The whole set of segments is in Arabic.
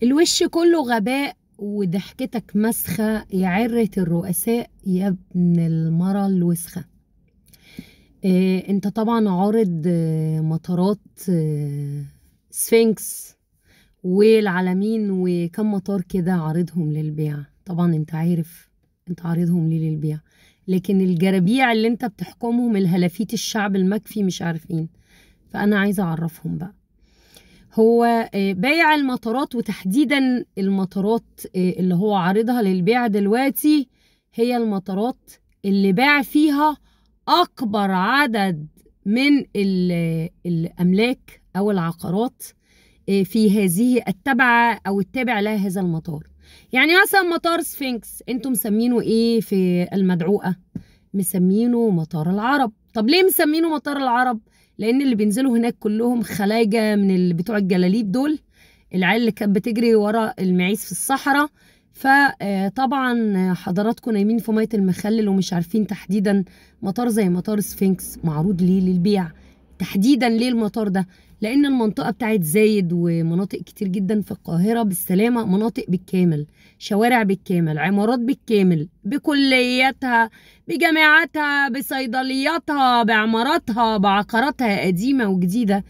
الوش كله غباء وضحكتك مسخة يا عرة الرؤساء يا ابن المرة الوسخة. انت طبعا عارض مطارات سفنكس والعلمين وكم مطار كده عارضهم للبيع. طبعا انت عارف انت عارضهم ليه للبيع، لكن الجرابيع اللي انت بتحكمهم الهلافيت الشعب المكفي مش عارفين. فانا عايزة اعرفهم بقى. هو بايع المطارات وتحديدا المطارات اللي هو عارضها للبيع دلوقتي هي المطارات اللي باع فيها أكبر عدد من الأملاك أو العقارات في هذه التابعة أو التابع لها هذا المطار. يعني مثلا مطار سفنكس انتم مسمينه ايه في المدعوقة؟ مسمينه مطار العرب. طب ليه مسمينه مطار العرب؟ لان اللي بينزلوا هناك كلهم خلايجة من اللي بتوع الجلاليب دول، العيال اللي كانت بتجري ورا المعيز في الصحراء. فطبعا حضراتكم نايمين في ميه المخلل ومش عارفين تحديدا مطار زي مطار سفنكس معروض ليه للبيع. تحديدا ليه المطار ده؟ لان المنطقه بتاعت زايد ومناطق كتير جدا في القاهره بالسلامه، مناطق بالكامل، شوارع بالكامل، عمارات بالكامل، بكلياتها، بجامعاتها، بصيدلياتها، بعماراتها، بعقاراتها قديمه وجديده،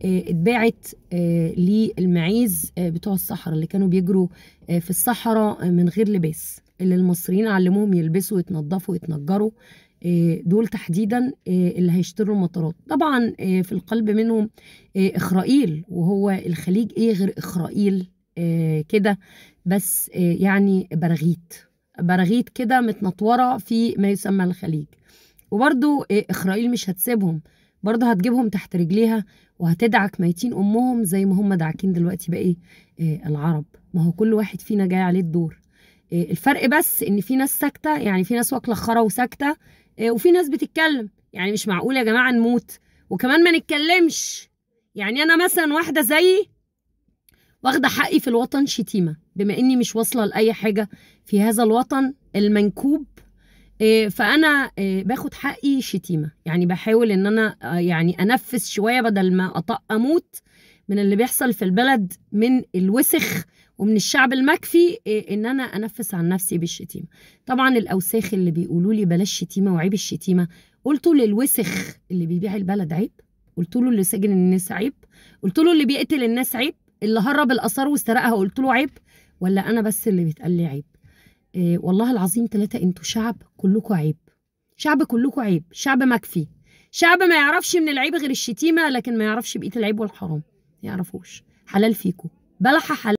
اتباعت للمعيز بتوع الصحراء اللي كانوا بيجروا في الصحراء من غير لباس، اللي المصريين علموهم يلبسوا ويتنضفوا ويتنجروا. دول تحديدا اللي هيشتروا المطارات. طبعا في القلب منهم إخرائيل، وهو الخليج ايه غير إخرائيل كده؟ بس يعني براغيث كده متنطورة في ما يسمى الخليج. وبرضو إخرائيل مش هتسيبهم، برضو هتجيبهم تحت رجليها وهتدعك ميتين أمهم زي ما هم داعكين دلوقتي بقى العرب. ما هو كل واحد فينا جاي عليه الدور. الفرق بس إن في ناس ساكتة، يعني في ناس واكلة خرا وساكتة، وفي ناس بتتكلم. يعني مش معقول يا جماعة نموت وكمان ما نتكلمش. يعني أنا مثلا واحدة زيي واخدة حقي في الوطن شتيمة، بما إني مش واصلة لأي حاجة في هذا الوطن المنكوب. فأنا باخد حقي شتيمة، يعني بحاول إن أنا يعني أنفس شوية بدل ما أموت من اللي بيحصل في البلد من الوسخ ومن الشعب المكفي. إن أنا أنفس عن نفسي بالشتيمة. طبعا الأوساخ اللي بيقولوا لي بلاش شتيمة وعيب الشتيمة، قلتوا للوسخ اللي بيبيع البلد عيب؟ قلت له اللي سجن الناس عيب؟ قلت له اللي بيقتل الناس عيب؟ اللي هرب الآثار واسترقها قلت له عيب؟ ولا أنا بس اللي بيتقال لي عيب؟ والله العظيم ثلاثة، انتوا شعب كلكوا عيب، شعب كلكوا عيب، شعب مكفي، شعب ما يعرفش من العيب غير الشتيمة، لكن ما يعرفش بقية العيب والحرام، ما يعرفوش. حلال فيكوا بلح حلال.